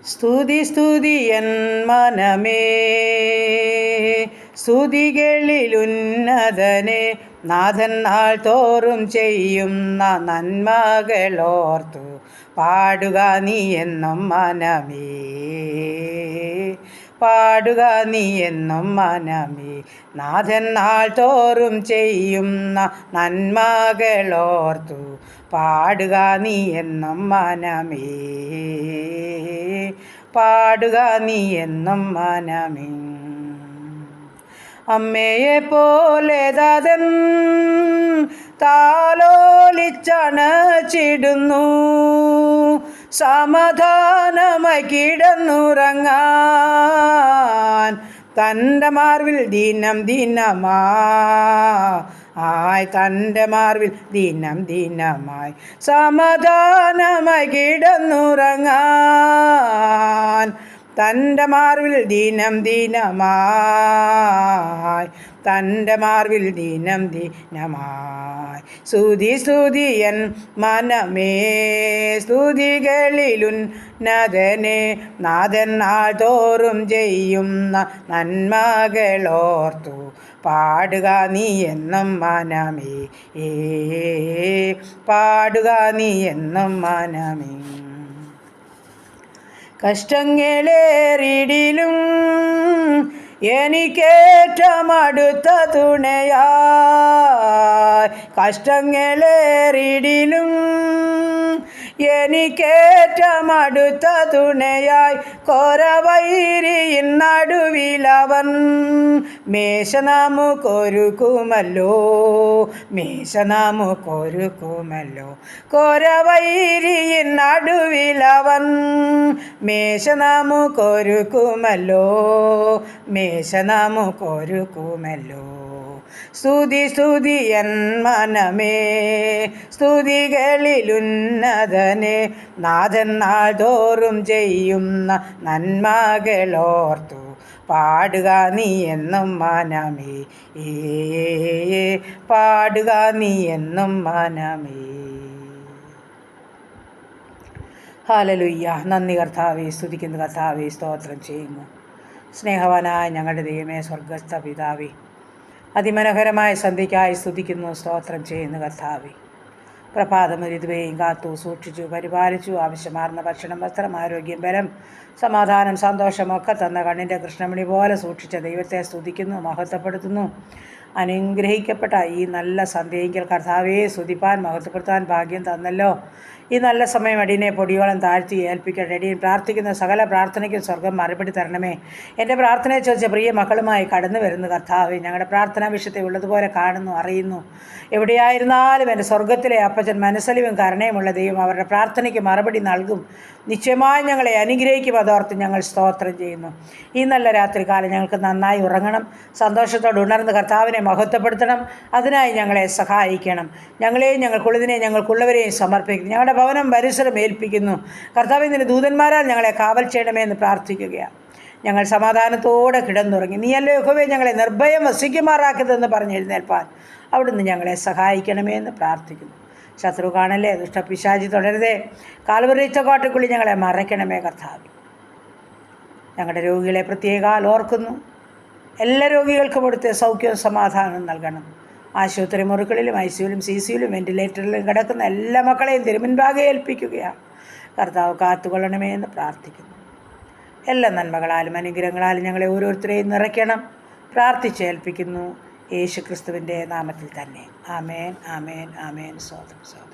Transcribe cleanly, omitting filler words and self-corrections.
സ്തുതി സ്തുതി എൻ മനമേ, സ്തുതികളിലുന്നതനെ, നാഥൻ നാൾ തോറും ചെയ്യുന്ന നന്മകളോർത്തു പാടുക നീ എന്നും മനമേ, പാടുക നീ എന്നും മനമേ. നാഥൻ നാൾ തോറും ചെയ്യുന്ന നന്മകളോർത്തു പാടുക നീ എന്നും മനമേ, പാടുക നീ എന്നും മനമേ. അമ്മയെ പോലെ താതൻ താലോലിച്ചണച്ചിടുന്നു, സമാധാനമായി കിടന്നുറങ്ങാൻ തൻ്റെ മാർവിൽ ദിനം ദിനമായി, തൻ്റെ മാർവിൽ ദിനം ദിനമായി സമാധാനമായി കിടന്നുറങ്ങാൻ തൻ്റെ മാർവിൽ ദിനം ദിനമായി, തൻ്റെ മാർവിൽ ദിനം ദിനമായി. സ്തുതി സ്തുതി എൻ മനമേ, സ്തുതികളിലുന്നതനെ, നാഥൻ നാൾ തോറും ചെയ്യുന്ന നന്മകളോർത്തു പാടുക നീ എന്നും മനമേ, പാടുക നീ എന്നും മനമേ. കഷ്ടങ്ങളേറിടിലും എനിക്കേറ്റം അടുത്ത തുണയായി, കഷ്ടങ്ങളേറിടിലും എനിക്കേറ്റം അടുത്ത തുണയായി, കോരവൈരിയിൻ നടുവിലവൻ മേശ നമുക്കൊരുക്കുമല്ലോ, മേശ നമുക്കൊരുക്കുമല്ലോ. കോരവൈരിയിൻ നടുവിലവൻ മേശ നമുക്കൊരുക്കുമല്ലോ, മേശ നമുക്കൊരുക്കുമല്ലോ. സ്തുതി സ്തുതി എൻ മനമേ, സ്തുതികളിലുന്നതനെ, നാഥൻ നാൾ തോറും ചെയ്യുന്ന നന്മകളോർത്തു പാടുക നീ എന്നും മനമേ, പാടുക നീ എന്നും മനമേ. ഹല്ലേലൂയ. നന്ദി കർത്താവേ, സ്തുതിക്കുന്നു കർത്താവേ, സ്തോത്രം ചെയ്യുന്നു. സ്നേഹവാനായ ഞങ്ങളുടെ ദൈവമേ, സ്വർഗസ്ഥ പിതാവേ, അതിമനോഹരമായ സന്ധ്യയ്ക്കായി സ്തുതിക്കുന്നു, സ്തോത്രം ചെയ്യുന്നു കർത്താവേ. പ്രഭാതം ഇതുവരെയും കാത്തു സൂക്ഷിച്ചു പരിപാലിച്ചു. ആവശ്യമാർന്ന ഭക്ഷണം, വസ്ത്രം, ആരോഗ്യം, ബലം, സമാധാനം, സന്തോഷമൊക്കെ തന്ന കണ്ണിൻ്റെ കൃഷ്ണമണി പോലെ സൂക്ഷിച്ച ദൈവത്തെ സ്തുതിക്കുന്നു, മഹത്വപ്പെടുത്തുന്നു. അനുഗ്രഹിക്കപ്പെട്ട ഈ നല്ല സന്ധ്യയെങ്കിൽ കർത്താവേ സ്തുതിപ്പാൻ മഹത്വപ്പെടുത്താൻ ഭാഗ്യം തന്നല്ലോ. ഈ നല്ല സമയം അടിയനെ പൊടിയോളം താഴ്ത്തി ഏൽപ്പിക്കട്ടെ. അടിയൻ പ്രാർത്ഥിക്കുന്ന സകല പ്രാർത്ഥനയ്ക്കും സ്വർഗം മറുപടി തരണമേ. എൻ്റെ പ്രാർത്ഥനയെ ചോദിച്ച പ്രിയ മക്കളുമായി കടന്നു വരുന്ന കർത്താവേ, ഞങ്ങളുടെ പ്രാർത്ഥനാ വിഷയത്തെ ഉള്ളതുപോലെ കാണുന്നു, അറിയുന്നു. എവിടെയായിരുന്നാലും എൻ്റെ സ്വർഗത്തിലെ അപ്പച്ചൻ മനസ്സലിവും കരുണയുമുള്ള ദൈവം അവരുടെ പ്രാർത്ഥനയ്ക്ക് മറുപടി നൽകും. നിശ്ചയമായി ഞങ്ങളെ അനുഗ്രഹിക്കും. അതോർത്ത് ഞങ്ങൾ സ്തോത്രം ചെയ്യുന്നു. ഈ നല്ല രാത്രികാലം ഞങ്ങൾക്ക് നന്നായി ഉറങ്ങണം, സന്തോഷത്തോടെ ഉണർന്ന് കർത്താവിനെ മഹത്വപ്പെടുത്തണം. അതിനായി ഞങ്ങളെ സഹായിക്കണം. ഞങ്ങളെയും ഞങ്ങൾക്കുള്ളതിനെയും ഞങ്ങൾക്കുള്ളവരെയും സമർപ്പിക്കുന്നു. ഞങ്ങളുടെ ഭവനം പരിസരം ഏൽപ്പിക്കുന്നു. കർത്താവിൻ്റെ ദൂതന്മാരാൽ ഞങ്ങളെ കാവൽ ചെയ്യണമേ എന്ന് പ്രാർത്ഥിക്കുകയാണ്. ഞങ്ങൾ സമാധാനത്തോടെ കിടന്നുറങ്ങി. നീയല്ലോ യഹോവേ ഞങ്ങളെ നിർഭയം വസിക്കുമാറാക്കരുതെന്ന് പറഞ്ഞ് എഴുന്നേൽപ്പാൻ അവിടുന്ന് ഞങ്ങളെ സഹായിക്കണമേ എന്ന് പ്രാർത്ഥിക്കുന്നു. ശത്രു കാണല്ലേ, ദുഷ്ടപിശാചി തുടരുതേ, കാൽവരിച്ചക്കോട്ടയ്ക്കുള്ളിൽ ഞങ്ങളെ മറയ്ക്കണമേ കർത്താവ്. ഞങ്ങളുടെ രോഗികളെ പ്രത്യേകം ഓർക്കുന്നു. എല്ലാ രോഗികൾക്കും അവിടുത്തെ സൗഖ്യവും സമാധാനവും നൽകണം. ആശുപത്രി മുറികളിലും ICUവിലും CCUവിലും വെന്റിലേറ്ററിലും കിടക്കുന്ന എല്ലാ മക്കളെയും തിരുമുൻപാകെ ഏൽപ്പിക്കുകയാണ്. കർത്താവ് കാത്തുകൊള്ളണമേ എന്ന് പ്രാർത്ഥിക്കുന്നു. എല്ലാ നന്മകളാലും അനുഗ്രഹങ്ങളാലും ഞങ്ങളെ ഓരോരുത്തരെയും നിറയ്ക്കണം. പ്രാർത്ഥിച്ചേൽപ്പിക്കുന്നു യേശു ക്രിസ്തുവിൻ്റെ നാമത്തിൽ തന്നെ. ആമേൻ, ആമേൻ, ആമേൻ. സ്തോത്രം, സ്തോത്രം.